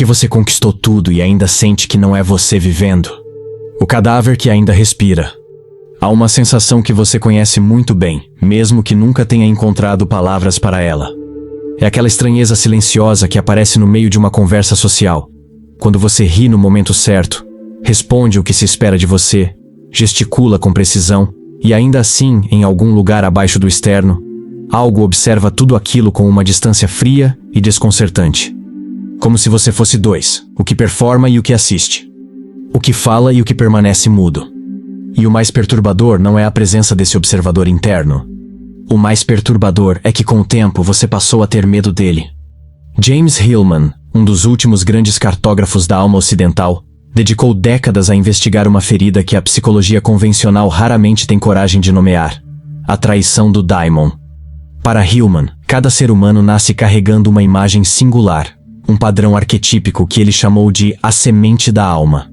Porque você conquistou tudo e ainda sente que não é você vivendo. O cadáver que ainda respira. Há uma sensação que você conhece muito bem, mesmo que nunca tenha encontrado palavras para ela. É aquela estranheza silenciosa que aparece no meio de uma conversa social. Quando você ri no momento certo, responde o que se espera de você, gesticula com precisão, e ainda assim, em algum lugar abaixo do externo, algo observa tudo aquilo com uma distância fria e desconcertante. Como se você fosse dois, o que performa e o que assiste. O que fala e o que permanece mudo. E o mais perturbador não é a presença desse observador interno. O mais perturbador é que com o tempo você passou a ter medo dele. James Hillman, um dos últimos grandes cartógrafos da alma ocidental, dedicou décadas a investigar uma ferida que a psicologia convencional raramente tem coragem de nomear: a traição do daimon. Para Hillman, cada ser humano nasce carregando uma imagem singular, um padrão arquetípico que ele chamou de a semente da alma.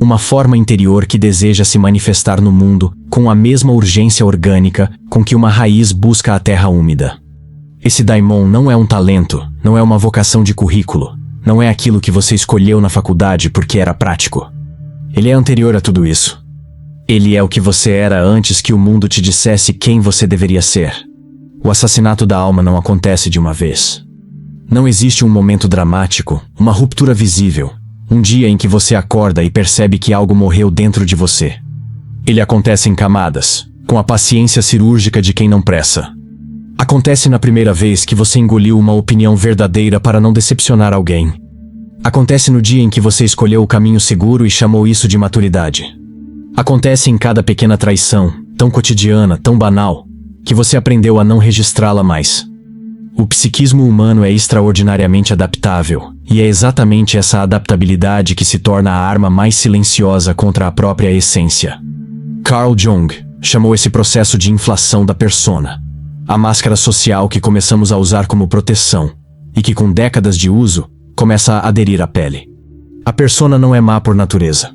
Uma forma interior que deseja se manifestar no mundo com a mesma urgência orgânica com que uma raiz busca a terra úmida. Esse daimon não é um talento, não é uma vocação de currículo, não é aquilo que você escolheu na faculdade porque era prático. Ele é anterior a tudo isso. Ele é o que você era antes que o mundo te dissesse quem você deveria ser. O assassinato da alma não acontece de uma vez. Não existe um momento dramático, uma ruptura visível, um dia em que você acorda e percebe que algo morreu dentro de você. Ele acontece em camadas, com a paciência cirúrgica de quem não pressa. Acontece na primeira vez que você engoliu uma opinião verdadeira para não decepcionar alguém. Acontece no dia em que você escolheu o caminho seguro e chamou isso de maturidade. Acontece em cada pequena traição, tão cotidiana, tão banal, que você aprendeu a não registrá-la mais. O psiquismo humano é extraordinariamente adaptável, e é exatamente essa adaptabilidade que se torna a arma mais silenciosa contra a própria essência. Carl Jung chamou esse processo de inflação da persona, a máscara social que começamos a usar como proteção, e que com décadas de uso, começa a aderir à pele. A persona não é má por natureza.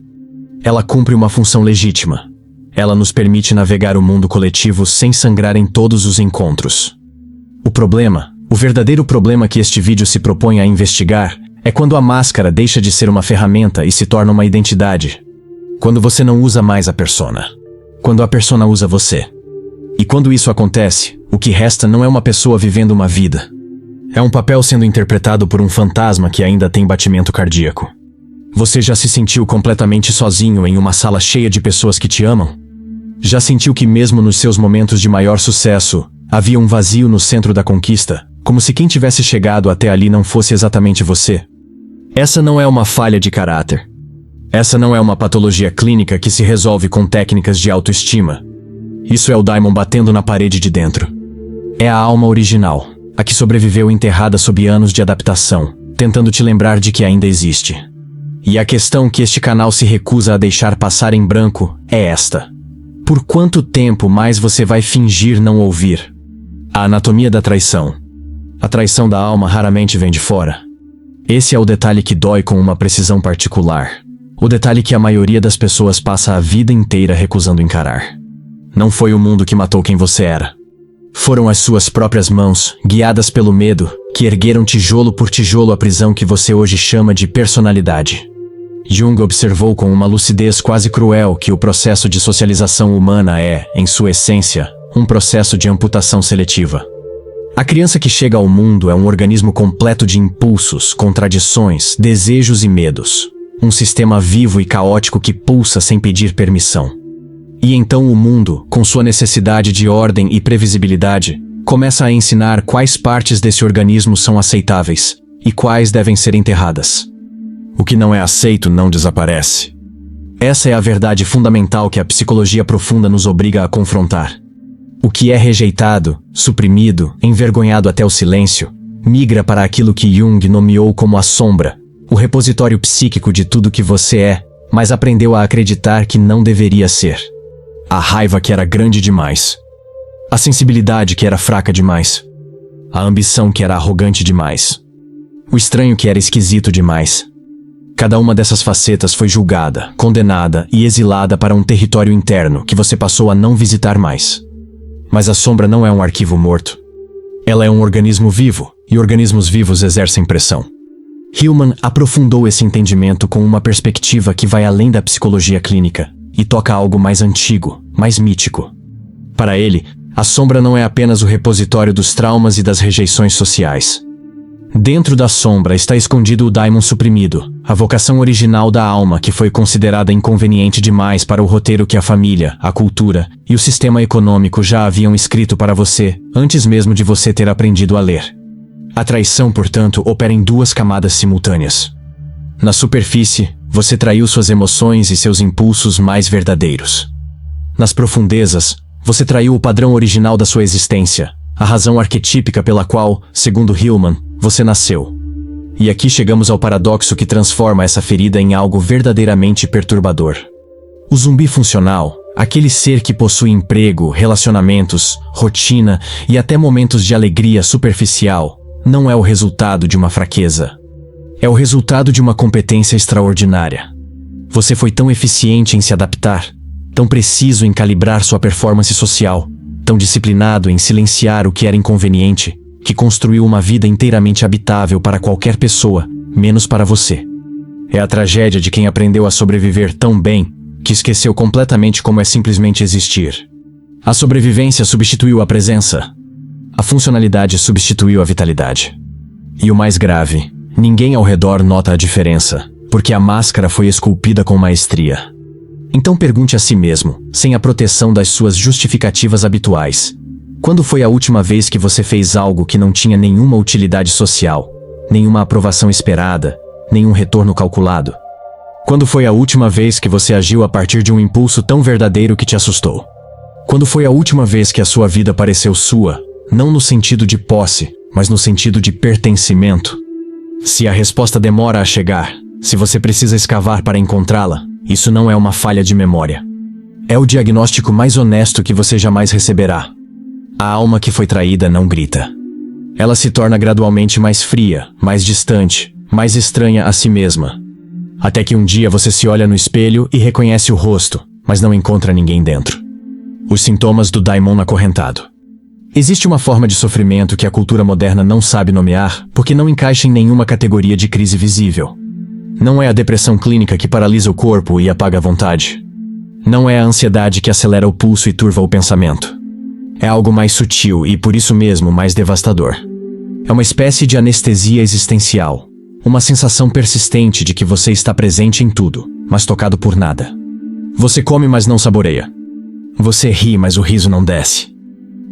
Ela cumpre uma função legítima. Ela nos permite navegar o mundo coletivo sem sangrar em todos os encontros. O verdadeiro problema que este vídeo se propõe a investigar, é quando a máscara deixa de ser uma ferramenta e se torna uma identidade. Quando você não usa mais a persona. Quando a persona usa você. E quando isso acontece, o que resta não é uma pessoa vivendo uma vida. É um papel sendo interpretado por um fantasma que ainda tem batimento cardíaco. Você já se sentiu completamente sozinho em uma sala cheia de pessoas que te amam? Já sentiu que mesmo nos seus momentos de maior sucesso, havia um vazio no centro da conquista, como se quem tivesse chegado até ali não fosse exatamente você? Essa não é uma falha de caráter. Essa não é uma patologia clínica que se resolve com técnicas de autoestima. Isso é o daimon batendo na parede de dentro. É a alma original, a que sobreviveu enterrada sob anos de adaptação, tentando te lembrar de que ainda existe. E a questão que este canal se recusa a deixar passar em branco é esta: por quanto tempo mais você vai fingir não ouvir? A anatomia da traição. A traição da alma raramente vem de fora. Esse é o detalhe que dói com uma precisão particular. O detalhe que a maioria das pessoas passa a vida inteira recusando encarar. Não foi o mundo que matou quem você era. Foram as suas próprias mãos, guiadas pelo medo, que ergueram tijolo por tijolo a prisão que você hoje chama de personalidade. Jung observou com uma lucidez quase cruel que o processo de socialização humana é, em sua essência, um processo de amputação seletiva. A criança que chega ao mundo é um organismo completo de impulsos, contradições, desejos e medos. Um sistema vivo e caótico que pulsa sem pedir permissão. E então o mundo, com sua necessidade de ordem e previsibilidade, começa a ensinar quais partes desse organismo são aceitáveis e quais devem ser enterradas. O que não é aceito não desaparece. Essa é a verdade fundamental que a psicologia profunda nos obriga a confrontar. O que é rejeitado, suprimido, envergonhado até o silêncio, migra para aquilo que Jung nomeou como a sombra, o repositório psíquico de tudo que você é, mas aprendeu a acreditar que não deveria ser. A raiva que era grande demais. A sensibilidade que era fraca demais. A ambição que era arrogante demais. O estranho que era esquisito demais. Cada uma dessas facetas foi julgada, condenada e exilada para um território interno que você passou a não visitar mais. Mas a sombra não é um arquivo morto. Ela é um organismo vivo, e organismos vivos exercem pressão. Hillman aprofundou esse entendimento com uma perspectiva que vai além da psicologia clínica e toca algo mais antigo, mais mítico. Para ele, a sombra não é apenas o repositório dos traumas e das rejeições sociais. Dentro da sombra está escondido o daimon suprimido, a vocação original da alma que foi considerada inconveniente demais para o roteiro que a família, a cultura e o sistema econômico já haviam escrito para você, antes mesmo de você ter aprendido a ler. A traição, portanto, opera em duas camadas simultâneas. Na superfície, você traiu suas emoções e seus impulsos mais verdadeiros. Nas profundezas, você traiu o padrão original da sua existência, a razão arquetípica pela qual, segundo Hillman, você nasceu. E aqui chegamos ao paradoxo que transforma essa ferida em algo verdadeiramente perturbador. O zumbi funcional, aquele ser que possui emprego, relacionamentos, rotina e até momentos de alegria superficial, não é o resultado de uma fraqueza. É o resultado de uma competência extraordinária. Você foi tão eficiente em se adaptar, tão preciso em calibrar sua performance social, tão disciplinado em silenciar o que era inconveniente, que construiu uma vida inteiramente habitável para qualquer pessoa, menos para você. É a tragédia de quem aprendeu a sobreviver tão bem, que esqueceu completamente como é simplesmente existir. A sobrevivência substituiu a presença. A funcionalidade substituiu a vitalidade. E o mais grave, ninguém ao redor nota a diferença, porque a máscara foi esculpida com maestria. Então pergunte a si mesmo, sem a proteção das suas justificativas habituais: quando foi a última vez que você fez algo que não tinha nenhuma utilidade social, nenhuma aprovação esperada, nenhum retorno calculado? Quando foi a última vez que você agiu a partir de um impulso tão verdadeiro que te assustou? Quando foi a última vez que a sua vida pareceu sua, não no sentido de posse, mas no sentido de pertencimento? Se a resposta demora a chegar, se você precisa escavar para encontrá-la, isso não é uma falha de memória. É o diagnóstico mais honesto que você jamais receberá. A alma que foi traída não grita. Ela se torna gradualmente mais fria, mais distante, mais estranha a si mesma. Até que um dia você se olha no espelho e reconhece o rosto, mas não encontra ninguém dentro. Os sintomas do daimon acorrentado. Existe uma forma de sofrimento que a cultura moderna não sabe nomear porque não encaixa em nenhuma categoria de crise visível. Não é a depressão clínica que paralisa o corpo e apaga a vontade. Não é a ansiedade que acelera o pulso e turva o pensamento. É algo mais sutil e, por isso mesmo, mais devastador. É uma espécie de anestesia existencial. Uma sensação persistente de que você está presente em tudo, mas tocado por nada. Você come, mas não saboreia. Você ri, mas o riso não desce.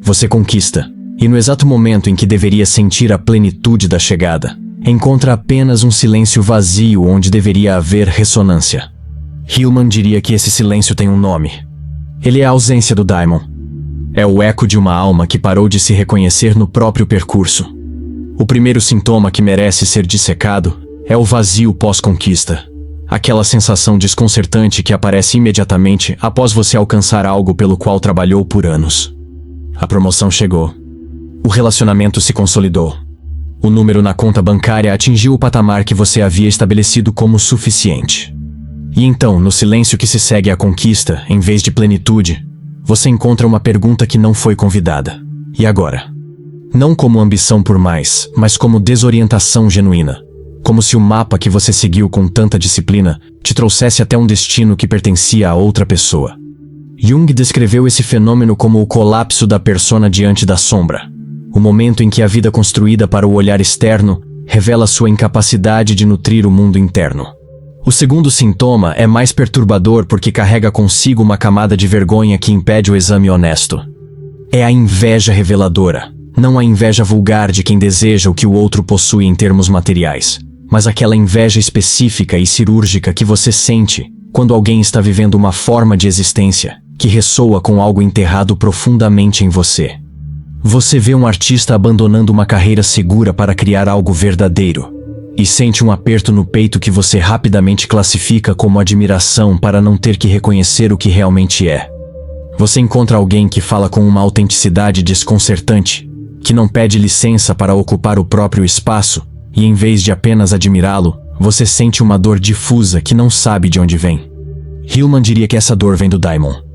Você conquista, e no exato momento em que deveria sentir a plenitude da chegada, encontra apenas um silêncio vazio onde deveria haver ressonância. Hillman diria que esse silêncio tem um nome. Ele é a ausência do daimon. É o eco de uma alma que parou de se reconhecer no próprio percurso. O primeiro sintoma que merece ser dissecado é o vazio pós-conquista. Aquela sensação desconcertante que aparece imediatamente após você alcançar algo pelo qual trabalhou por anos. A promoção chegou. O relacionamento se consolidou. O número na conta bancária atingiu o patamar que você havia estabelecido como suficiente. E então, no silêncio que se segue à conquista, em vez de plenitude, você encontra uma pergunta que não foi convidada. E agora? Não como ambição por mais, mas como desorientação genuína. Como se o mapa que você seguiu com tanta disciplina te trouxesse até um destino que pertencia a outra pessoa. Jung descreveu esse fenômeno como o colapso da persona diante da sombra. O momento em que a vida construída para o olhar externo revela sua incapacidade de nutrir o mundo interno. O segundo sintoma é mais perturbador porque carrega consigo uma camada de vergonha que impede o exame honesto. É a inveja reveladora, não a inveja vulgar de quem deseja o que o outro possui em termos materiais, mas aquela inveja específica e cirúrgica que você sente quando alguém está vivendo uma forma de existência que ressoa com algo enterrado profundamente em você. Você vê um artista abandonando uma carreira segura para criar algo verdadeiro, e sente um aperto no peito que você rapidamente classifica como admiração para não ter que reconhecer o que realmente é. Você encontra alguém que fala com uma autenticidade desconcertante, que não pede licença para ocupar o próprio espaço, e em vez de apenas admirá-lo, você sente uma dor difusa que não sabe de onde vem. Hillman diria que essa dor vem do daimon.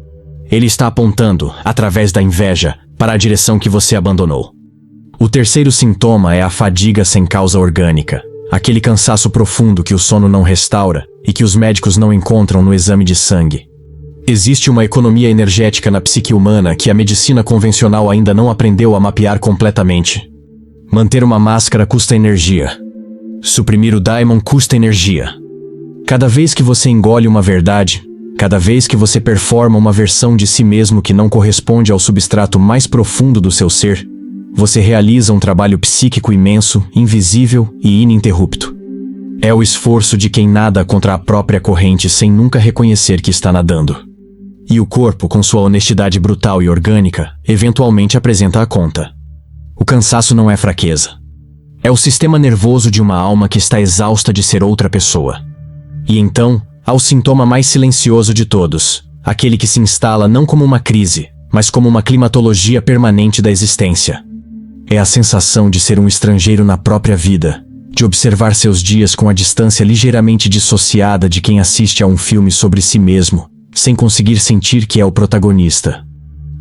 Ele está apontando, através da inveja, para a direção que você abandonou. O terceiro sintoma é a fadiga sem causa orgânica, Aquele cansaço profundo que o sono não restaura e que os médicos não encontram no exame de sangue. Existe uma economia energética na psique humana que a medicina convencional ainda não aprendeu a mapear completamente. Manter uma máscara custa energia. Suprimir o daimon custa energia. Cada vez que você engole uma verdade, cada vez que você performa uma versão de si mesmo que não corresponde ao substrato mais profundo do seu ser, você realiza um trabalho psíquico imenso, invisível e ininterrupto. É o esforço de quem nada contra a própria corrente sem nunca reconhecer que está nadando. E o corpo, com sua honestidade brutal e orgânica, eventualmente apresenta a conta. O cansaço não é fraqueza. É o sistema nervoso de uma alma que está exausta de ser outra pessoa. E então, há o sintoma mais silencioso de todos, aquele que se instala não como uma crise, mas como uma climatologia permanente da existência. É a sensação de ser um estrangeiro na própria vida, de observar seus dias com a distância ligeiramente dissociada de quem assiste a um filme sobre si mesmo, sem conseguir sentir que é o protagonista.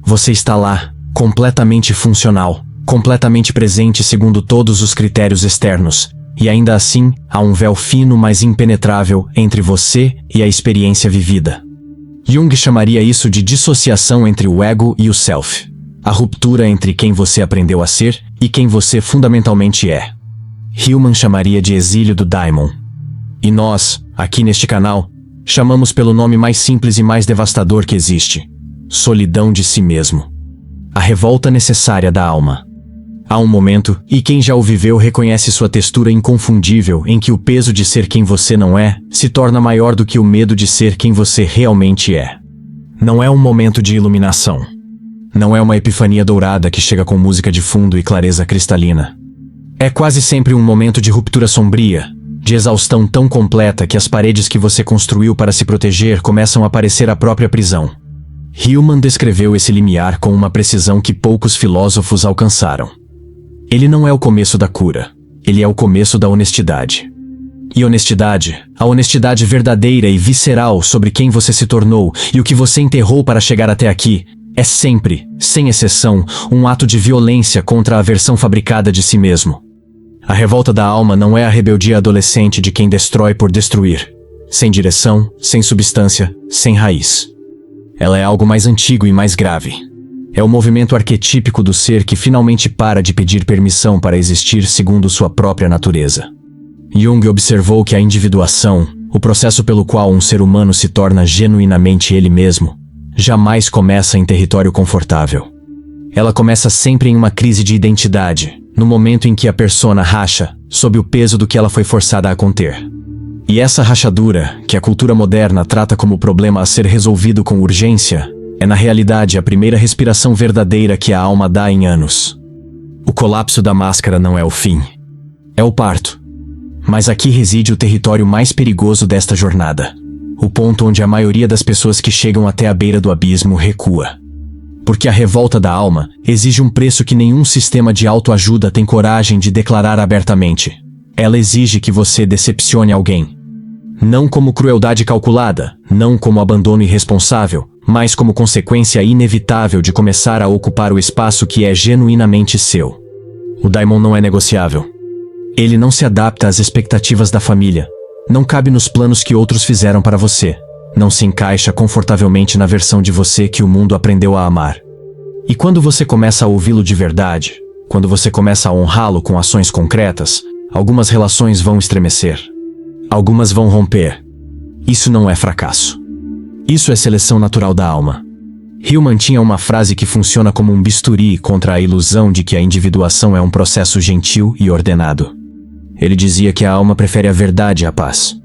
Você está lá, completamente funcional, completamente presente segundo todos os critérios externos, e ainda assim, há um véu fino mas impenetrável entre você e a experiência vivida. Jung chamaria isso de dissociação entre o ego e o self. A ruptura entre quem você aprendeu a ser e quem você fundamentalmente é. Hillman chamaria de exílio do daimon. E nós, aqui neste canal, chamamos pelo nome mais simples e mais devastador que existe: solidão de si mesmo. A revolta necessária da alma. Há um momento, e quem já o viveu reconhece sua textura inconfundível, em que o peso de ser quem você não é se torna maior do que o medo de ser quem você realmente é. Não é um momento de iluminação. Não é uma epifania dourada que chega com música de fundo e clareza cristalina. É quase sempre um momento de ruptura sombria, de exaustão tão completa que as paredes que você construiu para se proteger começam a parecer a própria prisão. Hillman descreveu esse limiar com uma precisão que poucos filósofos alcançaram. Ele não é o começo da cura, ele é o começo da honestidade. E honestidade, a honestidade verdadeira e visceral sobre quem você se tornou e o que você enterrou para chegar até aqui, é sempre, sem exceção, um ato de violência contra a versão fabricada de si mesmo. A revolta da alma não é a rebeldia adolescente de quem destrói por destruir, sem direção, sem substância, sem raiz. Ela é algo mais antigo e mais grave. É o movimento arquetípico do ser que finalmente para de pedir permissão para existir segundo sua própria natureza. Jung observou que a individuação, o processo pelo qual um ser humano se torna genuinamente ele mesmo, jamais começa em território confortável. Ela começa sempre em uma crise de identidade, no momento em que a persona racha, sob o peso do que ela foi forçada a conter. E essa rachadura, que a cultura moderna trata como problema a ser resolvido com urgência, é na realidade a primeira respiração verdadeira que a alma dá em anos. O colapso da máscara não é o fim. É o parto. Mas aqui reside o território mais perigoso desta jornada. O ponto onde a maioria das pessoas que chegam até a beira do abismo recua. Porque a revolta da alma exige um preço que nenhum sistema de autoajuda tem coragem de declarar abertamente. Ela exige que você decepcione alguém. Não como crueldade calculada, não como abandono irresponsável, mas como consequência inevitável de começar a ocupar o espaço que é genuinamente seu. O daimon não é negociável. Ele não se adapta às expectativas da família. Não cabe nos planos que outros fizeram para você. Não se encaixa confortavelmente na versão de você que o mundo aprendeu a amar. E quando você começa a ouvi-lo de verdade, quando você começa a honrá-lo com ações concretas, algumas relações vão estremecer. Algumas vão romper. Isso não é fracasso. Isso é seleção natural da alma. Hillman tinha uma frase que funciona como um bisturi contra a ilusão de que a individuação é um processo gentil e ordenado. Ele dizia que a alma prefere a verdade à paz.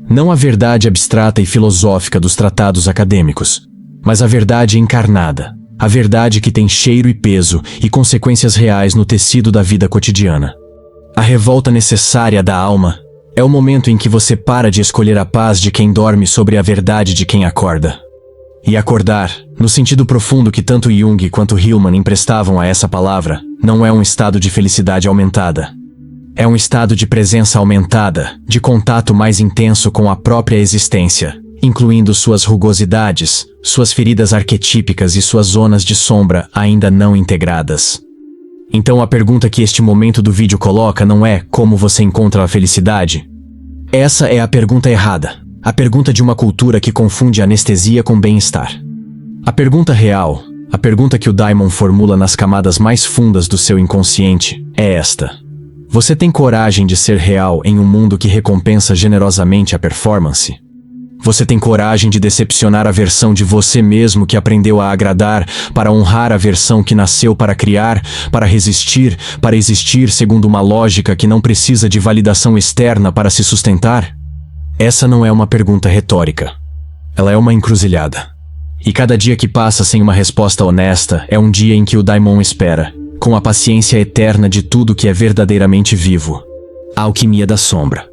Não a verdade abstrata e filosófica dos tratados acadêmicos, mas a verdade encarnada, a verdade que tem cheiro e peso e consequências reais no tecido da vida cotidiana. A revolta necessária da alma é o momento em que você para de escolher a paz de quem dorme sobre a verdade de quem acorda. E acordar, no sentido profundo que tanto Jung quanto Hillman emprestavam a essa palavra, não é um estado de felicidade aumentada. É um estado de presença aumentada, de contato mais intenso com a própria existência, incluindo suas rugosidades, suas feridas arquetípicas e suas zonas de sombra ainda não integradas. Então a pergunta que este momento do vídeo coloca não é como você encontra a felicidade. Essa é a pergunta errada. A pergunta de uma cultura que confunde anestesia com bem-estar. A pergunta real, a pergunta que o Daimon formula nas camadas mais fundas do seu inconsciente, é esta. Você tem coragem de ser real em um mundo que recompensa generosamente a performance? Você tem coragem de decepcionar a versão de você mesmo que aprendeu a agradar para honrar a versão que nasceu para criar, para resistir, para existir segundo uma lógica que não precisa de validação externa para se sustentar? Essa não é uma pergunta retórica. Ela é uma encruzilhada. E cada dia que passa sem uma resposta honesta é um dia em que o Daimon espera, com a paciência eterna de tudo que é verdadeiramente vivo. A alquimia da sombra.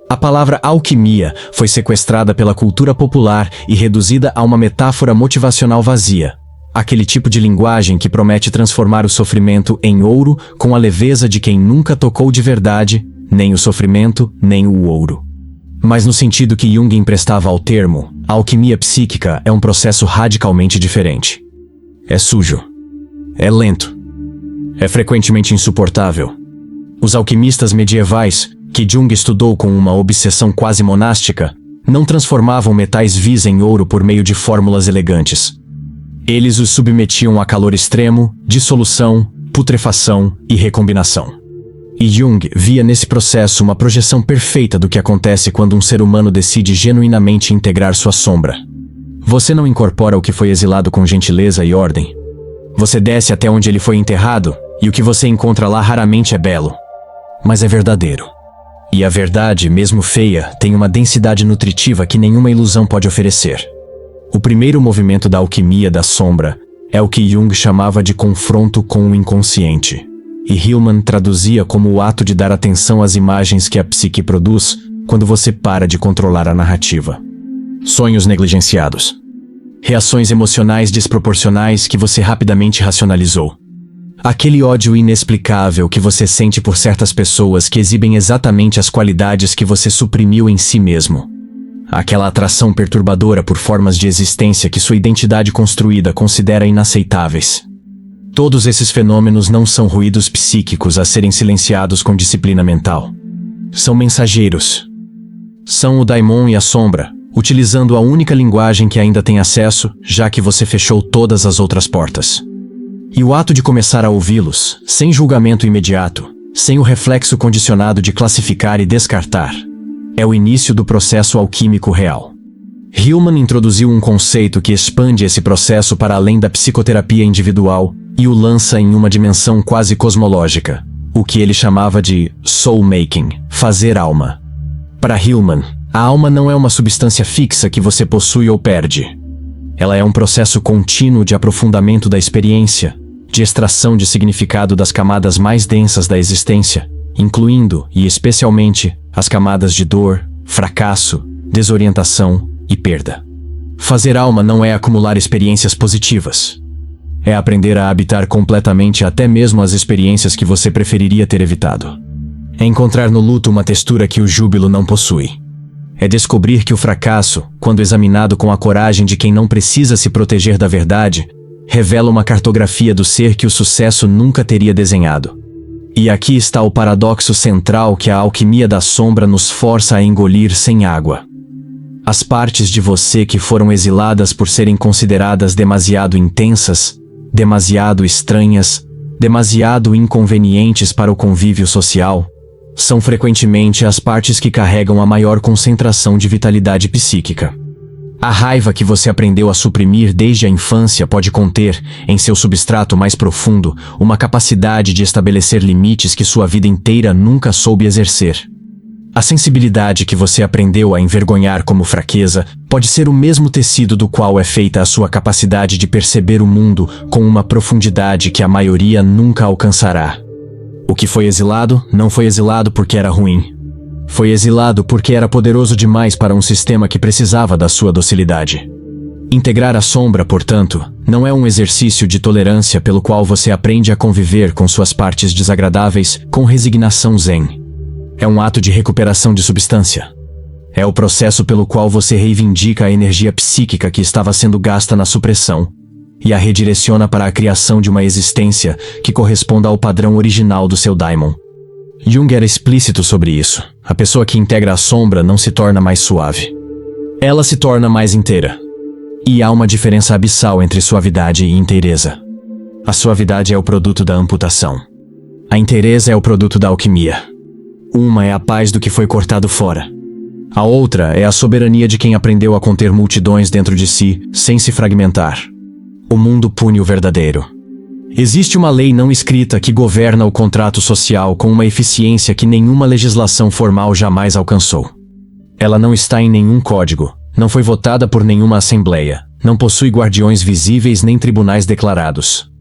A palavra alquimia foi sequestrada pela cultura popular e reduzida a uma metáfora motivacional vazia. Aquele tipo de linguagem que promete transformar o sofrimento em ouro com a leveza de quem nunca tocou de verdade, nem o sofrimento, nem o ouro. Mas no sentido que Jung emprestava ao termo, a alquimia psíquica é um processo radicalmente diferente. É sujo. É lento. É frequentemente insuportável. Os alquimistas medievais, que Jung estudou com uma obsessão quase monástica, não transformavam metais vis em ouro por meio de fórmulas elegantes. Eles os submetiam a calor extremo, dissolução, putrefação e recombinação. E Jung via nesse processo uma projeção perfeita do que acontece quando um ser humano decide genuinamente integrar sua sombra. Você não incorpora o que foi exilado com gentileza e ordem. Você desce até onde ele foi enterrado, e o que você encontra lá raramente é belo, mas é verdadeiro. E a verdade, mesmo feia, tem uma densidade nutritiva que nenhuma ilusão pode oferecer. O primeiro movimento da alquimia da sombra é o que Jung chamava de confronto com o inconsciente. E Hillman traduzia como o ato de dar atenção às imagens que a psique produz quando você para de controlar a narrativa. Sonhos negligenciados. Reações emocionais desproporcionais que você rapidamente racionalizou. Aquele ódio inexplicável que você sente por certas pessoas que exibem exatamente as qualidades que você suprimiu em si mesmo. Aquela atração perturbadora por formas de existência que sua identidade construída considera inaceitáveis. Todos esses fenômenos não são ruídos psíquicos a serem silenciados com disciplina mental. São mensageiros. São o daimon e a sombra, utilizando a única linguagem que ainda tem acesso, já que você fechou todas as outras portas. E o ato de começar a ouvi-los, sem julgamento imediato, sem o reflexo condicionado de classificar e descartar, é o início do processo alquímico real. Hillman introduziu um conceito que expande esse processo para além da psicoterapia individual e o lança em uma dimensão quase cosmológica, o que ele chamava de soul-making, fazer alma. Para Hillman, a alma não é uma substância fixa que você possui ou perde. Ela é um processo contínuo de aprofundamento da experiência, de extração de significado das camadas mais densas da existência, incluindo, e especialmente, as camadas de dor, fracasso, desorientação e perda. Fazer alma não é acumular experiências positivas. É aprender a habitar completamente até mesmo as experiências que você preferiria ter evitado. É encontrar no luto uma textura que o júbilo não possui. É descobrir que o fracasso, quando examinado com a coragem de quem não precisa se proteger da verdade, revela uma cartografia do ser que o sucesso nunca teria desenhado. E aqui está o paradoxo central que a alquimia da sombra nos força a engolir sem água. As partes de você que foram exiladas por serem consideradas demasiado intensas, demasiado estranhas, demasiado inconvenientes para o convívio social, são frequentemente as partes que carregam a maior concentração de vitalidade psíquica. A raiva que você aprendeu a suprimir desde a infância pode conter, em seu substrato mais profundo, uma capacidade de estabelecer limites que sua vida inteira nunca soube exercer. A sensibilidade que você aprendeu a envergonhar como fraqueza pode ser o mesmo tecido do qual é feita a sua capacidade de perceber o mundo com uma profundidade que a maioria nunca alcançará. O que foi exilado não foi exilado porque era ruim. Foi exilado porque era poderoso demais para um sistema que precisava da sua docilidade. Integrar a sombra, portanto, não é um exercício de tolerância pelo qual você aprende a conviver com suas partes desagradáveis com resignação zen. É um ato de recuperação de substância. É o processo pelo qual você reivindica a energia psíquica que estava sendo gasta na supressão e a redireciona para a criação de uma existência que corresponda ao padrão original do seu daimon. Jung era explícito sobre isso. A pessoa que integra a sombra não se torna mais suave. Ela se torna mais inteira. E há uma diferença abissal entre suavidade e inteireza. A suavidade é o produto da amputação. A inteireza é o produto da alquimia. Uma é a paz do que foi cortado fora. A outra é a soberania de quem aprendeu a conter multidões dentro de si, sem se fragmentar. O mundo pune o verdadeiro. Existe uma lei não escrita que governa o contrato social com uma eficiência que nenhuma legislação formal jamais alcançou. Ela não está em nenhum código, não foi votada por nenhuma assembleia, não possui guardiões visíveis nem tribunais declarados.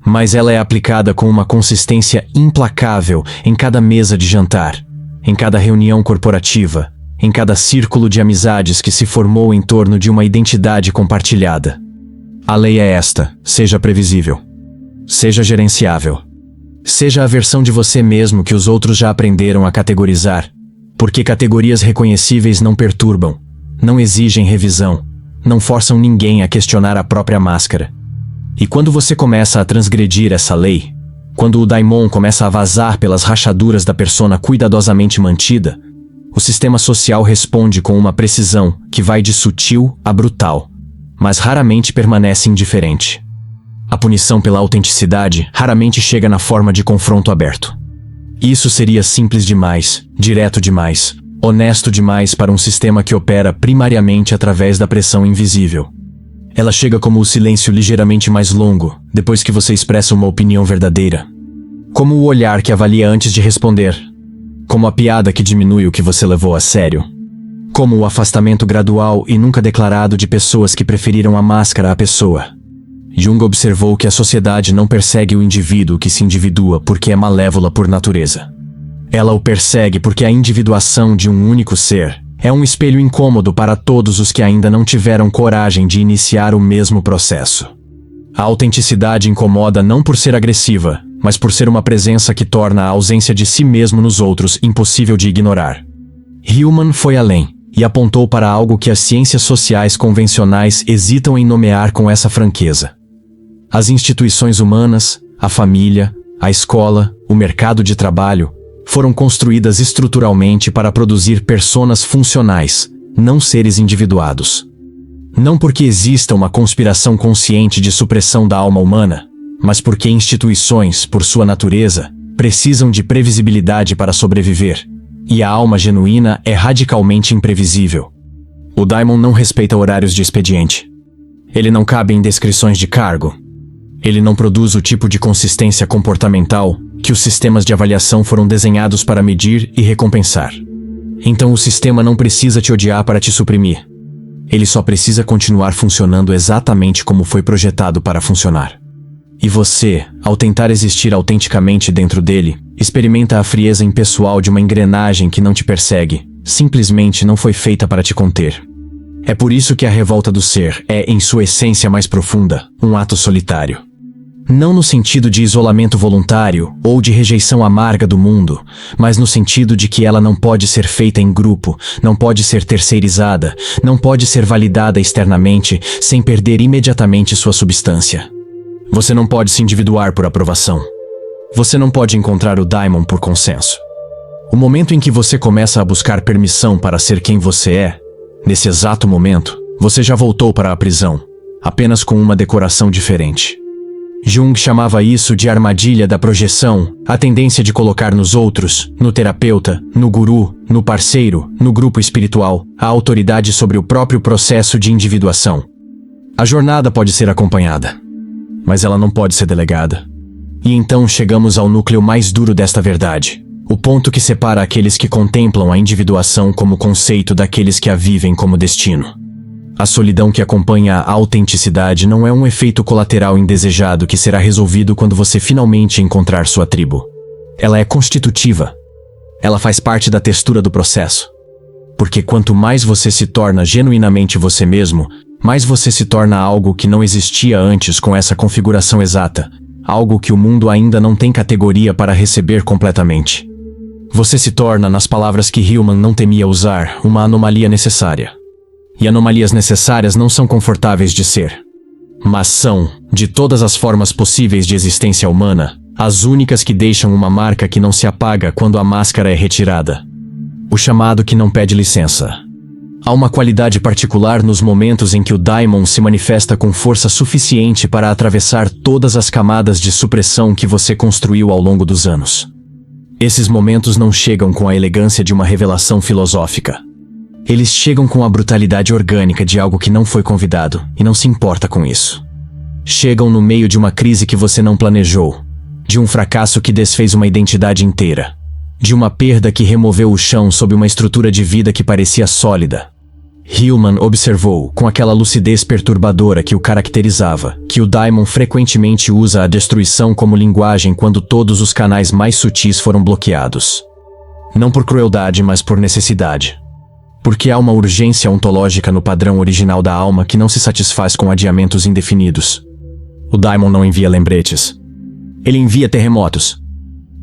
Mas ela é aplicada com uma consistência implacável em cada mesa de jantar, em cada reunião corporativa, em cada círculo de amizades que se formou em torno de uma identidade compartilhada. A lei é esta: seja previsível. Seja gerenciável. Seja a versão de você mesmo que os outros já aprenderam a categorizar, porque categorias reconhecíveis não perturbam, não exigem revisão, não forçam ninguém a questionar a própria máscara. E quando você começa a transgredir essa lei, quando o daimon começa a vazar pelas rachaduras da persona cuidadosamente mantida, o sistema social responde com uma precisão que vai de sutil a brutal, mas raramente permanece indiferente. A punição pela autenticidade raramente chega na forma de confronto aberto. Isso seria simples demais, direto demais, honesto demais para um sistema que opera primariamente através da pressão invisível. Ela chega como o silêncio ligeiramente mais longo, depois que você expressa uma opinião verdadeira. Como o olhar que avalia antes de responder. Como a piada que diminui o que você levou a sério. Como o afastamento gradual e nunca declarado de pessoas que preferiram a máscara à pessoa. Jung observou que a sociedade não persegue o indivíduo que se individua porque é malévola por natureza. Ela o persegue porque a individuação de um único ser é um espelho incômodo para todos os que ainda não tiveram coragem de iniciar o mesmo processo. A autenticidade incomoda não por ser agressiva, mas por ser uma presença que torna a ausência de si mesmo nos outros impossível de ignorar. Hillman foi além e apontou para algo que as ciências sociais convencionais hesitam em nomear com essa franqueza. As instituições humanas, a família, a escola, o mercado de trabalho, foram construídas estruturalmente para produzir personas funcionais, não seres individuados. Não porque exista uma conspiração consciente de supressão da alma humana, mas porque instituições, por sua natureza, precisam de previsibilidade para sobreviver, e a alma genuína é radicalmente imprevisível. O daimon não respeita horários de expediente. Ele não cabe em descrições de cargo. Ele não produz o tipo de consistência comportamental que os sistemas de avaliação foram desenhados para medir e recompensar. Então o sistema não precisa te odiar para te suprimir. Ele só precisa continuar funcionando exatamente como foi projetado para funcionar. E você, ao tentar existir autenticamente dentro dele, experimenta a frieza impessoal de uma engrenagem que não te persegue, simplesmente não foi feita para te conter. É por isso que a revolta do ser é, em sua essência mais profunda, um ato solitário. Não no sentido de isolamento voluntário ou de rejeição amarga do mundo, mas no sentido de que ela não pode ser feita em grupo, não pode ser terceirizada, não pode ser validada externamente sem perder imediatamente sua substância. Você não pode se individuar por aprovação. Você não pode encontrar o daimon por consenso. O momento em que você começa a buscar permissão para ser quem você é, nesse exato momento, você já voltou para a prisão, apenas com uma decoração diferente. Jung chamava isso de armadilha da projeção, a tendência de colocar nos outros, no terapeuta, no guru, no parceiro, no grupo espiritual, a autoridade sobre o próprio processo de individuação. A jornada pode ser acompanhada, mas ela não pode ser delegada. E então chegamos ao núcleo mais duro desta verdade, o ponto que separa aqueles que contemplam a individuação como conceito daqueles que a vivem como destino. A solidão que acompanha a autenticidade não é um efeito colateral indesejado que será resolvido quando você finalmente encontrar sua tribo. Ela é constitutiva. Ela faz parte da textura do processo. Porque quanto mais você se torna genuinamente você mesmo, mais você se torna algo que não existia antes com essa configuração exata, algo que o mundo ainda não tem categoria para receber completamente. Você se torna, nas palavras que Hillman não temia usar, uma anomalia necessária. E anomalias necessárias não são confortáveis de ser. Mas são, De todas as formas possíveis de existência humana, as únicas que deixam uma marca que não se apaga quando a máscara é retirada. O chamado que não pede licença. Há uma qualidade particular nos momentos em que o Daimon se manifesta com força suficiente para atravessar todas as camadas de supressão que você construiu ao longo dos anos. Esses momentos não chegam com a elegância de uma revelação filosófica. Eles chegam com a brutalidade orgânica de algo que não foi convidado e não se importa com isso. Chegam no meio de uma crise que você não planejou, de um fracasso que desfez uma identidade inteira, de uma perda que removeu o chão sob uma estrutura de vida que parecia sólida. Hillman observou, com aquela lucidez perturbadora que o caracterizava, que o Daimon frequentemente usa a destruição como linguagem quando todos os canais mais sutis foram bloqueados. Não por crueldade, mas por necessidade. Porque há uma urgência ontológica no padrão original da alma que não se satisfaz com adiamentos indefinidos. O Daimon não envia lembretes. Ele envia terremotos.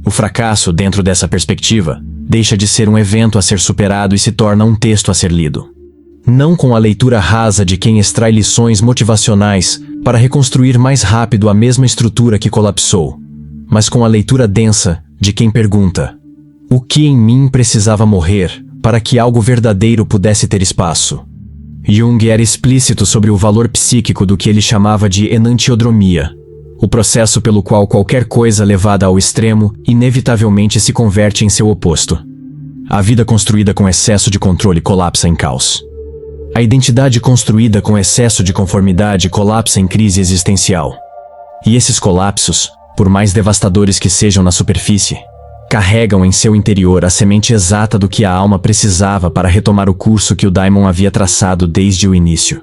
O fracasso, dentro dessa perspectiva, deixa de ser um evento a ser superado e se torna um texto a ser lido. Não com a leitura rasa de quem extrai lições motivacionais para reconstruir mais rápido a mesma estrutura que colapsou, mas com a leitura densa de quem pergunta: o que em mim precisava morrer para que algo verdadeiro pudesse ter espaço? Jung era explícito sobre o valor psíquico do que ele chamava de enantiodromia, o processo pelo qual qualquer coisa levada ao extremo inevitavelmente se converte em seu oposto. A vida construída com excesso de controle colapsa em caos. A identidade construída com excesso de conformidade colapsa em crise existencial. E esses colapsos, por mais devastadores que sejam na superfície, carregam em seu interior a semente exata do que a alma precisava para retomar o curso que o Daimon havia traçado desde o início.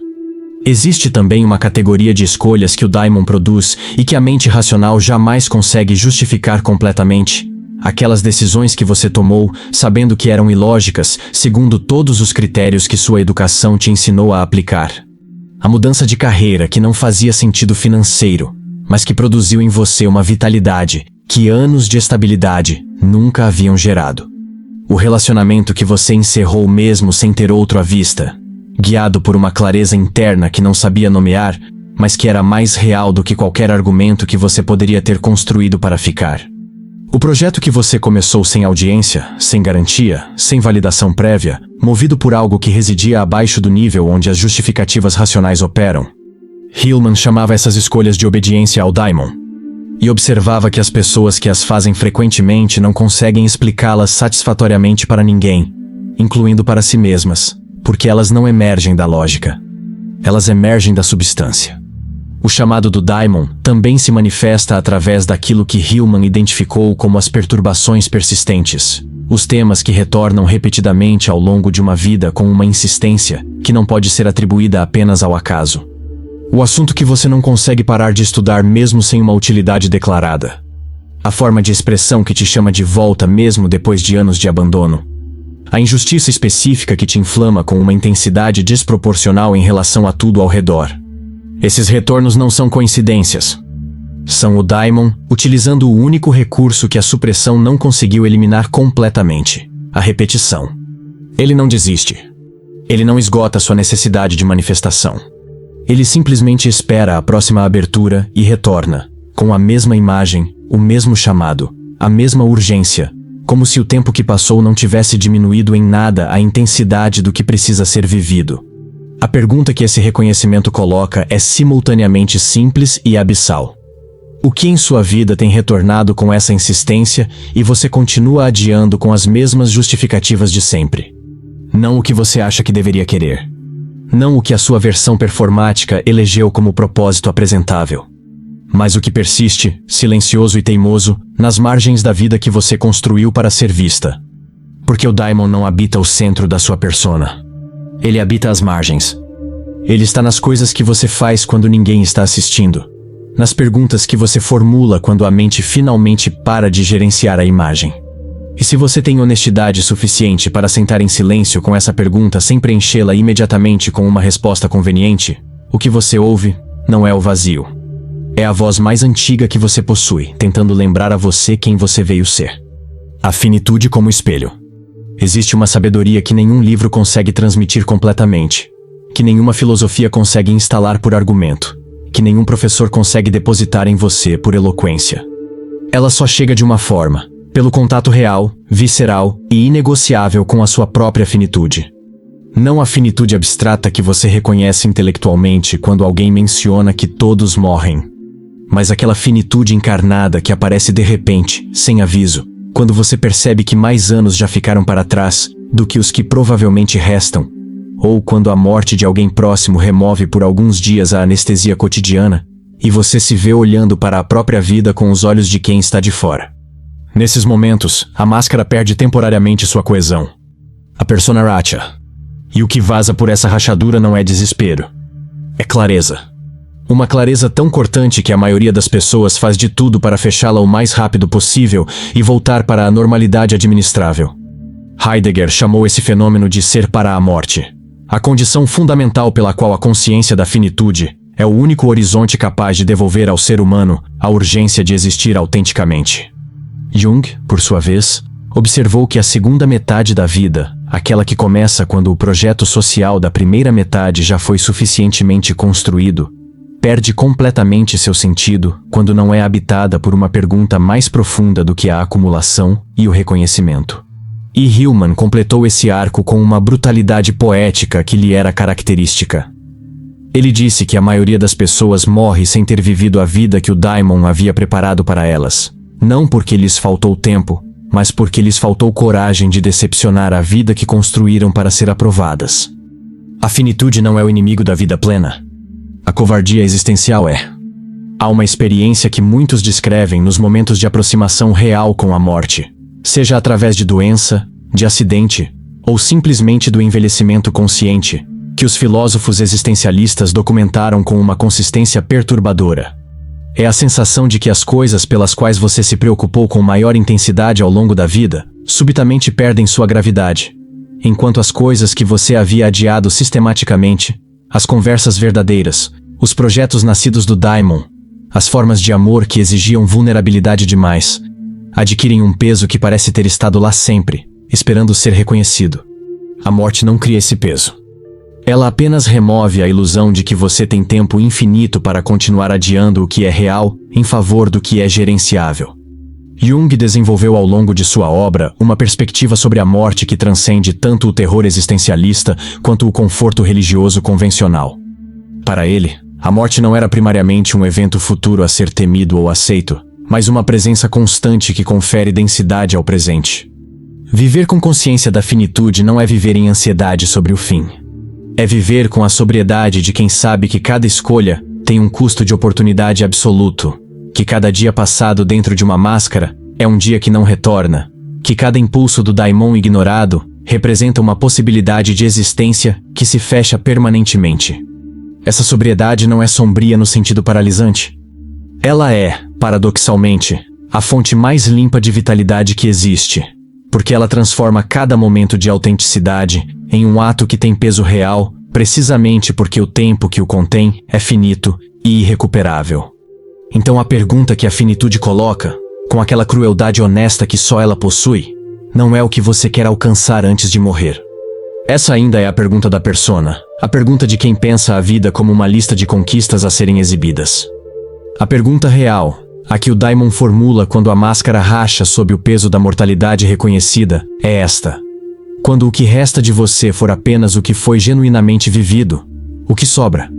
Existe também uma categoria de escolhas que o Daimon produz e que a mente racional jamais consegue justificar completamente. Aquelas decisões que você tomou, sabendo que eram ilógicas, segundo todos os critérios que sua educação te ensinou a aplicar. A mudança de carreira que não fazia sentido financeiro, mas que produziu em você uma vitalidade que anos de estabilidade nunca haviam gerado. O relacionamento que você encerrou mesmo sem ter outro à vista, guiado por uma clareza interna que não sabia nomear, mas que era mais real do que qualquer argumento que você poderia ter construído para ficar. O projeto que você começou sem audiência, sem garantia, sem validação prévia, movido por algo que residia abaixo do nível onde as justificativas racionais operam. Hillman chamava essas escolhas de obediência ao Daimon, e observava que as pessoas que as fazem frequentemente não conseguem explicá-las satisfatoriamente para ninguém, incluindo para si mesmas, porque elas não emergem da lógica. Elas emergem da substância. O chamado do Daimon também se manifesta através daquilo que Hillman identificou como as perturbações persistentes, os temas que retornam repetidamente ao longo de uma vida com uma insistência que não pode ser atribuída apenas ao acaso. O assunto que você não consegue parar de estudar mesmo sem uma utilidade declarada. A forma de expressão que te chama de volta mesmo depois de anos de abandono. A injustiça específica que te inflama com uma intensidade desproporcional em relação a tudo ao redor. Esses retornos não são coincidências. São o Daimon utilizando o único recurso que a supressão não conseguiu eliminar completamente: a repetição. Ele não desiste. Ele não esgota sua necessidade de manifestação. Ele simplesmente espera a próxima abertura e retorna, com a mesma imagem, o mesmo chamado, a mesma urgência, como se o tempo que passou não tivesse diminuído em nada a intensidade do que precisa ser vivido. A pergunta que esse reconhecimento coloca é simultaneamente simples e abissal. O que em sua vida tem retornado com essa insistência e você continua adiando com as mesmas justificativas de sempre? Não o que você acha que deveria querer. Não o que a sua versão performática elegeu como propósito apresentável. Mas o que persiste, silencioso e teimoso, nas margens da vida que você construiu para ser vista. Porque o Daimon não habita o centro da sua persona. Ele habita as margens. Ele está nas coisas que você faz quando ninguém está assistindo. Nas perguntas que você formula quando a mente finalmente para de gerenciar a imagem. E se você tem honestidade suficiente para sentar em silêncio com essa pergunta sem preenchê-la imediatamente com uma resposta conveniente, o que você ouve não é o vazio. É a voz mais antiga que você possui, tentando lembrar a você quem você veio ser. A finitude como espelho. Existe uma sabedoria que nenhum livro consegue transmitir completamente, que nenhuma filosofia consegue instalar por argumento, que nenhum professor consegue depositar em você por eloquência. Ela só chega de uma forma, pelo contato real, visceral e inegociável com a sua própria finitude. Não a finitude abstrata que você reconhece intelectualmente quando alguém menciona que todos morrem, mas aquela finitude encarnada que aparece de repente, sem aviso, quando você percebe que mais anos já ficaram para trás do que os que provavelmente restam, ou quando a morte de alguém próximo remove por alguns dias a anestesia cotidiana e você se vê olhando para a própria vida com os olhos de quem está de fora. Nesses momentos, a máscara perde temporariamente sua coesão. A persona racha. E o que vaza por essa rachadura não é desespero. É clareza. Uma clareza tão cortante que a maioria das pessoas faz de tudo para fechá-la o mais rápido possível e voltar para a normalidade administrável. Heidegger chamou esse fenômeno de ser para a morte. A condição fundamental pela qual a consciência da finitude é o único horizonte capaz de devolver ao ser humano a urgência de existir autenticamente. Jung, por sua vez, observou que a segunda metade da vida, aquela que começa quando o projeto social da primeira metade já foi suficientemente construído, perde completamente seu sentido quando não é habitada por uma pergunta mais profunda do que a acumulação e o reconhecimento. E Hillman completou esse arco com uma brutalidade poética que lhe era característica. Ele disse que a maioria das pessoas morre sem ter vivido a vida que o daimon havia preparado para elas, não porque lhes faltou tempo, mas porque lhes faltou coragem de decepcionar a vida que construíram para ser aprovadas. A finitude não é o inimigo da vida plena. A covardia existencial é. Há uma experiência que muitos descrevem nos momentos de aproximação real com a morte, seja através de doença, de acidente, ou simplesmente do envelhecimento consciente, que os filósofos existencialistas documentaram com uma consistência perturbadora. É a sensação de que as coisas pelas quais você se preocupou com maior intensidade ao longo da vida, subitamente perdem sua gravidade, enquanto as coisas que você havia adiado sistematicamente, as conversas verdadeiras, os projetos nascidos do daimon, as formas de amor que exigiam vulnerabilidade demais, adquirem um peso que parece ter estado lá sempre, esperando ser reconhecido. A morte não cria esse peso. Ela apenas remove a ilusão de que você tem tempo infinito para continuar adiando o que é real em favor do que é gerenciável. Jung desenvolveu ao longo de sua obra uma perspectiva sobre a morte que transcende tanto o terror existencialista quanto o conforto religioso convencional. Para ele, a morte não era primariamente um evento futuro a ser temido ou aceito, mas uma presença constante que confere densidade ao presente. Viver com consciência da finitude não é viver em ansiedade sobre o fim. É viver com a sobriedade de quem sabe que cada escolha tem um custo de oportunidade absoluto, que cada dia passado dentro de uma máscara é um dia que não retorna, que cada impulso do daimon ignorado representa uma possibilidade de existência que se fecha permanentemente. Essa sobriedade não é sombria no sentido paralisante. Ela é, paradoxalmente, a fonte mais limpa de vitalidade que existe, porque ela transforma cada momento de autenticidade em um ato que tem peso real, precisamente porque o tempo que o contém é finito e irrecuperável. Então a pergunta que a finitude coloca, com aquela crueldade honesta que só ela possui, não é o que você quer alcançar antes de morrer. Essa ainda é a pergunta da persona, a pergunta de quem pensa a vida como uma lista de conquistas a serem exibidas. A pergunta real, a que o daimon formula quando a máscara racha sob o peso da mortalidade reconhecida, é esta. Quando o que resta de você for apenas o que foi genuinamente vivido, o que sobra?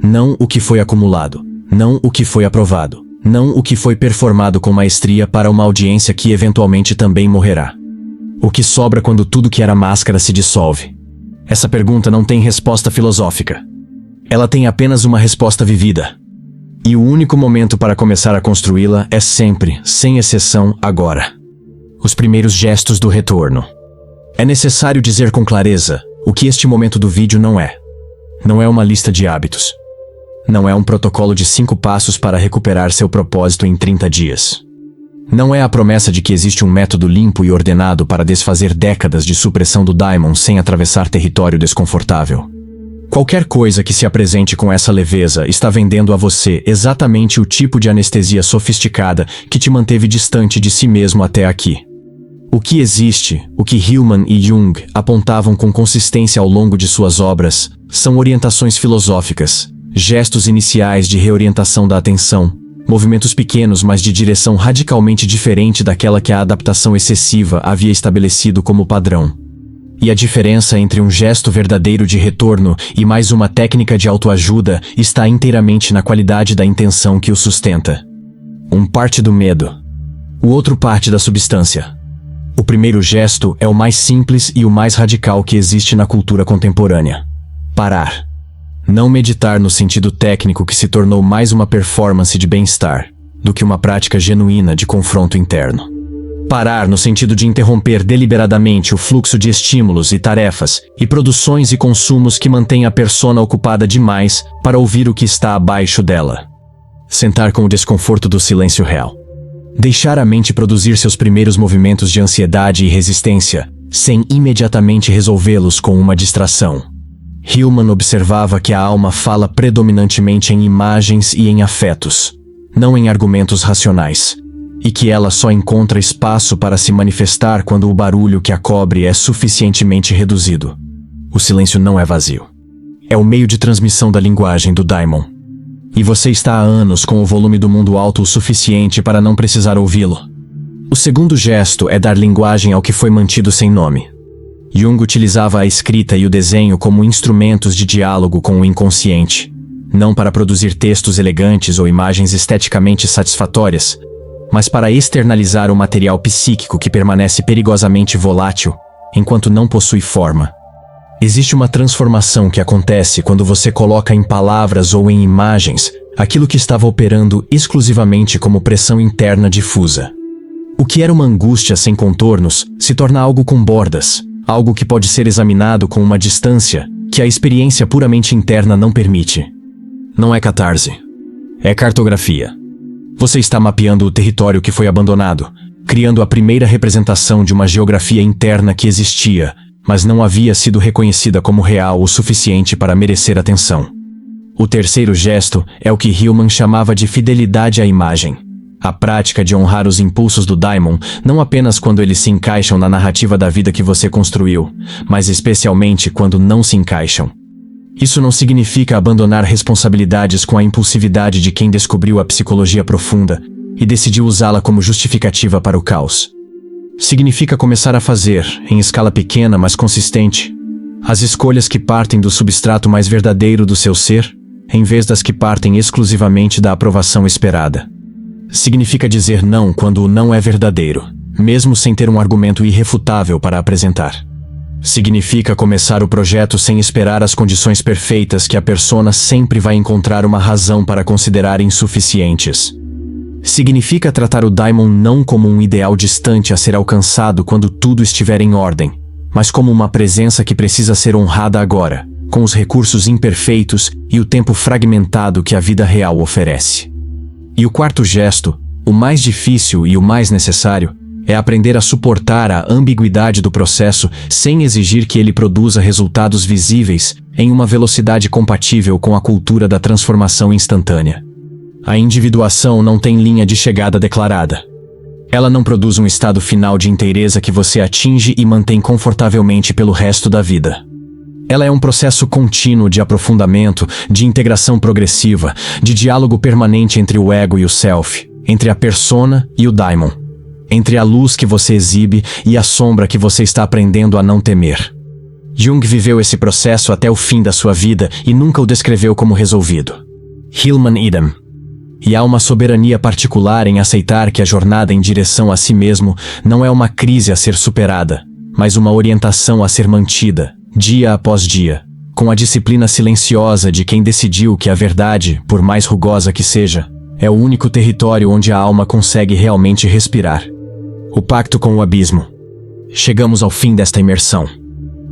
Não o que foi acumulado, não o que foi aprovado, não o que foi performado com maestria para uma audiência que eventualmente também morrerá. O que sobra quando tudo que era máscara se dissolve? Essa pergunta não tem resposta filosófica. Ela tem apenas uma resposta vivida. E o único momento para começar a construí-la é sempre, sem exceção, agora. Os primeiros gestos do retorno. É necessário dizer com clareza o que este momento do vídeo não é. Não é uma lista de hábitos. Não é um protocolo de 5 passos para recuperar seu propósito em 30 dias. Não é a promessa de que existe um método limpo e ordenado para desfazer décadas de supressão do daimon sem atravessar território desconfortável. Qualquer coisa que se apresente com essa leveza está vendendo a você exatamente o tipo de anestesia sofisticada que te manteve distante de si mesmo até aqui. O que existe, o que Hillman e Jung apontavam com consistência ao longo de suas obras, são orientações filosóficas, Gestos iniciais de reorientação da atenção, movimentos pequenos, mas de direção radicalmente diferente daquela que a adaptação excessiva havia estabelecido como padrão. E a diferença entre um gesto verdadeiro de retorno e mais uma técnica de autoajuda está inteiramente na qualidade da intenção que o sustenta. Um parte do medo, o outro parte da substância. O primeiro gesto é o mais simples e o mais radical que existe na cultura contemporânea. Parar. Não meditar no sentido técnico que se tornou mais uma performance de bem-estar do que uma prática genuína de confronto interno. Parar no sentido de interromper deliberadamente o fluxo de estímulos e tarefas e produções e consumos que mantém a persona ocupada demais para ouvir o que está abaixo dela. Sentar com o desconforto do silêncio real. Deixar a mente produzir seus primeiros movimentos de ansiedade e resistência, sem imediatamente resolvê-los com uma distração. Hillman observava que a alma fala predominantemente em imagens e em afetos, não em argumentos racionais, e que ela só encontra espaço para se manifestar quando o barulho que a cobre é suficientemente reduzido. O silêncio não é vazio. É o meio de transmissão da linguagem do daimon. E você está há anos com o volume do mundo alto o suficiente para não precisar ouvi-lo. O segundo gesto é dar linguagem ao que foi mantido sem nome. Jung utilizava a escrita e o desenho como instrumentos de diálogo com o inconsciente, não para produzir textos elegantes ou imagens esteticamente satisfatórias, mas para externalizar o material psíquico que permanece perigosamente volátil, enquanto não possui forma. Existe uma transformação que acontece quando você coloca em palavras ou em imagens aquilo que estava operando exclusivamente como pressão interna difusa. O que era uma angústia sem contornos se torna algo com bordas, algo que pode ser examinado com uma distância que a experiência puramente interna não permite. Não é catarse. É cartografia. Você está mapeando o território que foi abandonado, criando a primeira representação de uma geografia interna que existia, mas não havia sido reconhecida como real o suficiente para merecer atenção. O terceiro gesto é o que Hillman chamava de fidelidade à imagem. A prática de honrar os impulsos do daimon, não apenas quando eles se encaixam na narrativa da vida que você construiu, mas especialmente quando não se encaixam. Isso não significa abandonar responsabilidades com a impulsividade de quem descobriu a psicologia profunda e decidiu usá-la como justificativa para o caos. Significa começar a fazer, em escala pequena mas consistente, as escolhas que partem do substrato mais verdadeiro do seu ser, em vez das que partem exclusivamente da aprovação esperada. Significa dizer não quando o não é verdadeiro, mesmo sem ter um argumento irrefutável para apresentar. Significa começar o projeto sem esperar as condições perfeitas que a persona sempre vai encontrar uma razão para considerar insuficientes. Significa tratar o daimon não como um ideal distante a ser alcançado quando tudo estiver em ordem, mas como uma presença que precisa ser honrada agora, com os recursos imperfeitos e o tempo fragmentado que a vida real oferece. E o quarto gesto, o mais difícil e o mais necessário, é aprender a suportar a ambiguidade do processo sem exigir que ele produza resultados visíveis em uma velocidade compatível com a cultura da transformação instantânea. A individuação não tem linha de chegada declarada. Ela não produz um estado final de inteireza que você atinge e mantém confortavelmente pelo resto da vida. Ela é um processo contínuo de aprofundamento, de integração progressiva, de diálogo permanente entre o ego e o self, entre a persona e o daimon, entre a luz que você exibe e a sombra que você está aprendendo a não temer. Jung viveu esse processo até o fim da sua vida e nunca o descreveu como resolvido. Hillman idem. E há uma soberania particular em aceitar que a jornada em direção a si mesmo não é uma crise a ser superada, mas uma orientação a ser mantida, dia após dia, com a disciplina silenciosa de quem decidiu que a verdade, por mais rugosa que seja, é o único território onde a alma consegue realmente respirar. O pacto com o abismo. Chegamos ao fim desta imersão.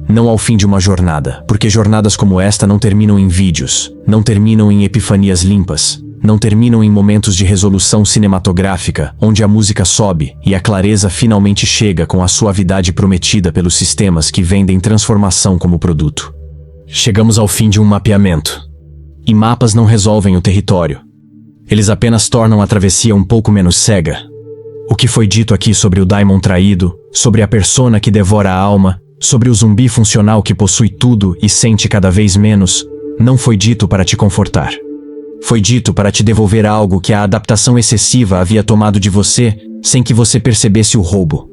Não ao fim de uma jornada, porque jornadas como esta não terminam em vídeos, não terminam em epifanias limpas, não terminam em momentos de resolução cinematográfica, onde a música sobe e a clareza finalmente chega com a suavidade prometida pelos sistemas que vendem transformação como produto. Chegamos ao fim de um mapeamento. E mapas não resolvem o território. Eles apenas tornam a travessia um pouco menos cega. O que foi dito aqui sobre o daimon traído, sobre a persona que devora a alma, sobre o zumbi funcional que possui tudo e sente cada vez menos, não foi dito para te confortar. Foi dito para te devolver algo que a adaptação excessiva havia tomado de você sem que você percebesse o roubo.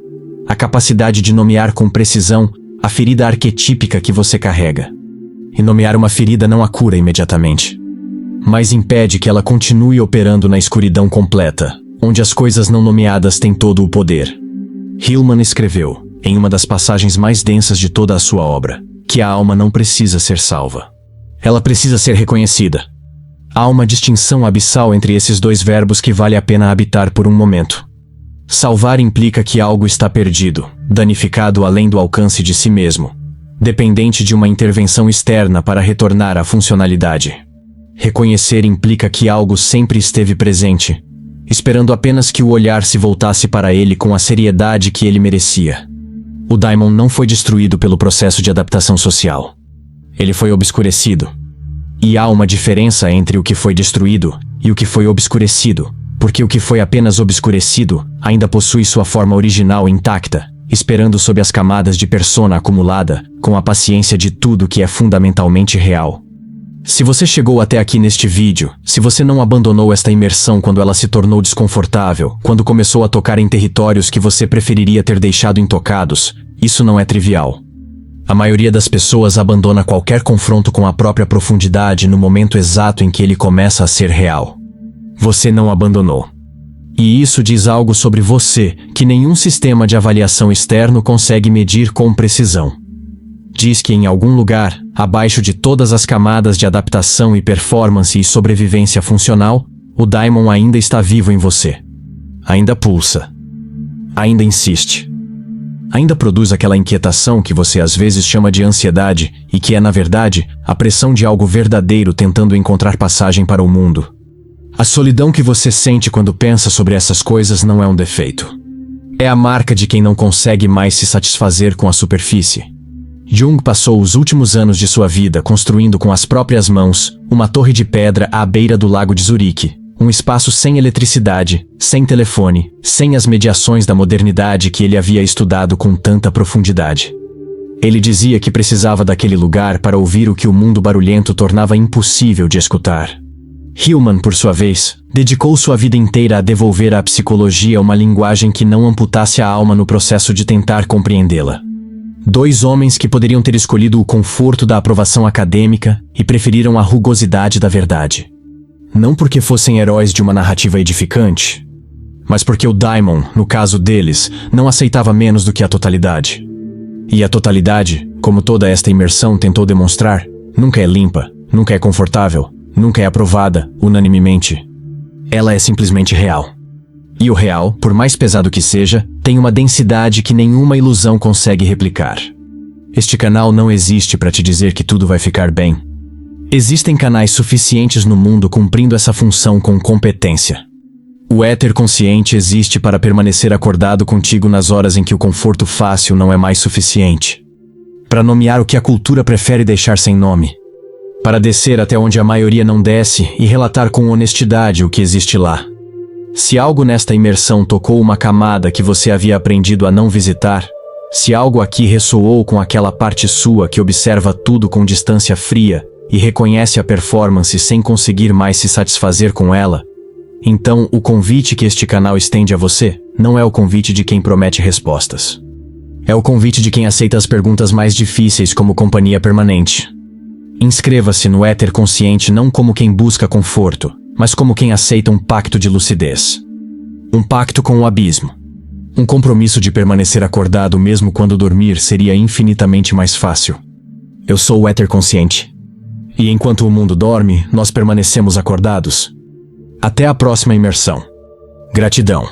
A capacidade de nomear com precisão a ferida arquetípica que você carrega. E nomear uma ferida não a cura imediatamente, mas impede que ela continue operando na escuridão completa, onde as coisas não nomeadas têm todo o poder. Hillman escreveu, em uma das passagens mais densas de toda a sua obra, que a alma não precisa ser salva. Ela precisa ser reconhecida. Há uma distinção abissal entre esses dois verbos que vale a pena habitar por um momento. Salvar implica que algo está perdido, danificado além do alcance de si mesmo, dependente de uma intervenção externa para retornar à funcionalidade. Reconhecer implica que algo sempre esteve presente, esperando apenas que o olhar se voltasse para ele com a seriedade que ele merecia. O daimon não foi destruído pelo processo de adaptação social. Ele foi obscurecido. E há uma diferença entre o que foi destruído e o que foi obscurecido, porque o que foi apenas obscurecido ainda possui sua forma original intacta, esperando sob as camadas de persona acumulada, com a paciência de tudo que é fundamentalmente real. Se você chegou até aqui neste vídeo, se você não abandonou esta imersão quando ela se tornou desconfortável, quando começou a tocar em territórios que você preferiria ter deixado intocados, isso não é trivial. A maioria das pessoas abandona qualquer confronto com a própria profundidade no momento exato em que ele começa a ser real. Você não abandonou. E isso diz algo sobre você que nenhum sistema de avaliação externo consegue medir com precisão. Diz que em algum lugar, abaixo de todas as camadas de adaptação e performance e sobrevivência funcional, o daimon ainda está vivo em você. Ainda pulsa. Ainda insiste. Ainda produz aquela inquietação que você às vezes chama de ansiedade e que é, na verdade, a pressão de algo verdadeiro tentando encontrar passagem para o mundo. A solidão que você sente quando pensa sobre essas coisas não é um defeito. É a marca de quem não consegue mais se satisfazer com a superfície. Jung passou os últimos anos de sua vida construindo com as próprias mãos uma torre de pedra à beira do lago de Zurique, um espaço sem eletricidade, sem telefone, sem as mediações da modernidade que ele havia estudado com tanta profundidade. Ele dizia que precisava daquele lugar para ouvir o que o mundo barulhento tornava impossível de escutar. Hillman, por sua vez, dedicou sua vida inteira a devolver à psicologia uma linguagem que não amputasse a alma no processo de tentar compreendê-la. Dois homens que poderiam ter escolhido o conforto da aprovação acadêmica e preferiram a rugosidade da verdade. Não porque fossem heróis de uma narrativa edificante, mas porque o daimon, no caso deles, não aceitava menos do que a totalidade. E a totalidade, como toda esta imersão tentou demonstrar, nunca é limpa, nunca é confortável, nunca é aprovada, unanimemente. Ela é simplesmente real. E o real, por mais pesado que seja, tem uma densidade que nenhuma ilusão consegue replicar. Este canal não existe para te dizer que tudo vai ficar bem. Existem canais suficientes no mundo cumprindo essa função com competência. O éter consciente existe para permanecer acordado contigo nas horas em que o conforto fácil não é mais suficiente. Para nomear o que a cultura prefere deixar sem nome. Para descer até onde a maioria não desce e relatar com honestidade o que existe lá. Se algo nesta imersão tocou uma camada que você havia aprendido a não visitar, se algo aqui ressoou com aquela parte sua que observa tudo com distância fria e reconhece a performance sem conseguir mais se satisfazer com ela, então o convite que este canal estende a você não é o convite de quem promete respostas. É o convite de quem aceita as perguntas mais difíceis como companhia permanente. Inscreva-se no éter consciente não como quem busca conforto, mas como quem aceita um pacto de lucidez. Um pacto com o abismo. Um compromisso de permanecer acordado mesmo quando dormir seria infinitamente mais fácil. Eu sou o éter consciente. E enquanto o mundo dorme, nós permanecemos acordados. Até a próxima imersão. Gratidão.